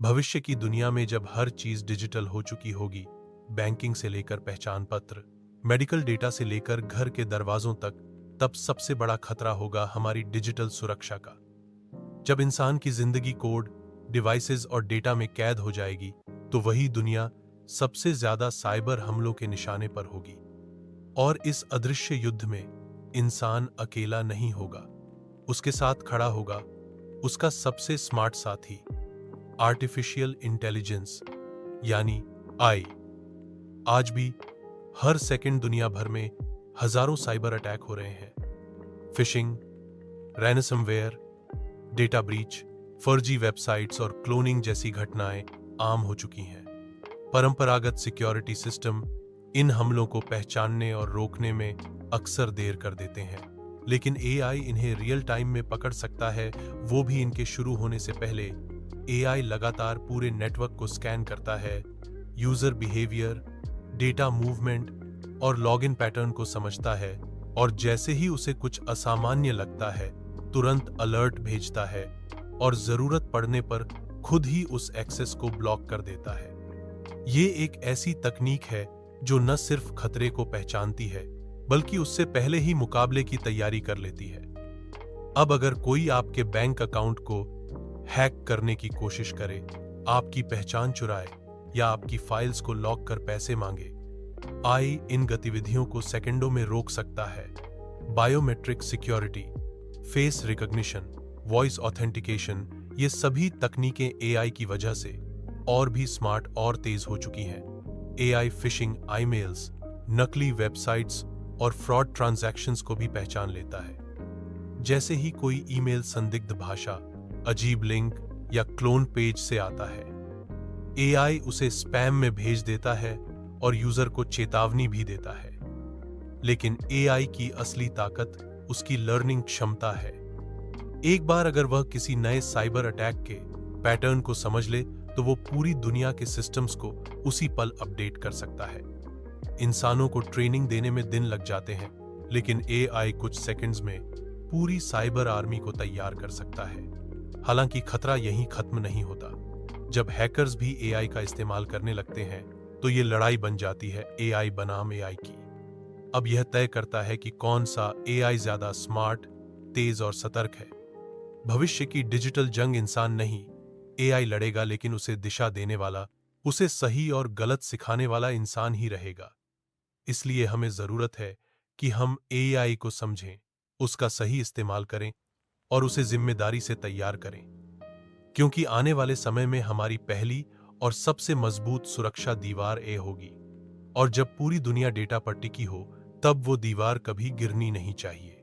भविष्य की दुनिया में जब हर चीज डिजिटल हो चुकी होगी, बैंकिंग से लेकर पहचान पत्र, मेडिकल डेटा से लेकर घर के दरवाजों तक, तब सबसे बड़ा खतरा होगा हमारी डिजिटल सुरक्षा का। जब इंसान की जिंदगी कोड, डिवाइसेस और डेटा में कैद हो जाएगी, तो वही दुनिया सबसे ज्यादा साइबर हमलों के निशाने पर होगी। और इस अदृश्य युद्ध में इंसान अकेला नहीं होगा, उसके साथ खड़ा होगा उसका सबसे स्मार्ट साथी, आर्टिफिशियल इंटेलिजेंस यानी आई। आज भी हर सेकंड दुनिया भर में हजारों साइबर अटैक हो रहे हैं। फिशिंग, रैनसमवेयर, डेटा ब्रीच, फर्जी वेबसाइट्स और क्लोनिंग जैसी घटनाएं आम हो चुकी हैं। परंपरागत सिक्योरिटी सिस्टम इन हमलों को पहचानने और रोकने में अक्सर देर कर देते हैं, लेकिन एआई इन्हें रियल टाइम में पकड़ सकता है, वो भी इनके शुरू होने से पहले। एआई लगातार पूरे नेटवर्क को स्कैन करता है, यूजर बिहेवियर, डेटा मूवमेंट और लॉगिन पैटर्न को समझता है, और जैसे ही उसे कुछ असामान्य लगता है, तुरंत अलर्ट भेजता है और जरूरत पड़ने पर खुद ही उस एक्सेस को ब्लॉक कर देता है। ये एक ऐसी तकनीक है जो न सिर्फ खतरे को पहचानती है, बल्कि उससे पहले ही मुकाबले की तैयारी कर लेती है। अब अगर कोई आपके बैंक अकाउंट को हैक करने की कोशिश करे, आपकी पहचान चुराए या आपकी फाइल्स को लॉक कर पैसे मांगे, आई इन गतिविधियों को सेकंडों में रोक सकता है। Biometric security, face recognition, voice authentication, ये सभी तकनीकें एआई की वजह से और भी स्मार्ट और तेज हो चुकी हैं। एआई फिशिंग ईमेल्स, नकली वेबसाइट्स और फ्रॉड ट्रांजैक्शंस को भी पहचान लेता है। जैसे ही कोई ईमेल संदिग्ध भाषा, अजीब लिंक या क्लोन पेज से आता है, एआई उसे स्पैम में भेज देता है और यूजर को चेतावनी भी देता है। लेकिन एआई की असली ताकत उसकी लर्निंग क्षमता है। एक बार अगर वह किसी नए साइबर अटैक के पैटर्न को समझ ले, तो वो पूरी दुनिया के सिस्टम्स को उसी पल अपडेट कर सकता है। इंसानों को ट्रेनिंग देने में दिन लग जाते हैं, लेकिन एआई कुछ सेकंड्स में पूरी साइबर आर्मी को तैयार कर सकता है। हालांकि खतरा यहीं खत्म नहीं होता। जब हैकर्स भी एआई का इस्तेमाल करने लगते हैं, तो ये लड़ाई बन जाती है एआई बनाम एआई की। अब यह तय करता है कि कौन सा एआई ज्यादा स्मार्ट, तेज और सतर्क है। भविष्य की डिजिटल जंग इंसान नहीं, एआई लड़ेगा, लेकिन उसे दिशा देने वाला, उसे सही और गलत सिखाने वाला इंसान ही रहेगा। इसलिए हमें जरूरत है कि हम एआई को समझें, उसका सही इस्तेमाल करें और उसे जिम्मेदारी से तैयार करें, क्योंकि आने वाले समय में हमारी पहली और सबसे मजबूत सुरक्षा दीवार ए होगी। और जब पूरी दुनिया डेटा पर टिकी हो, तब वो दीवार कभी गिरनी नहीं चाहिए।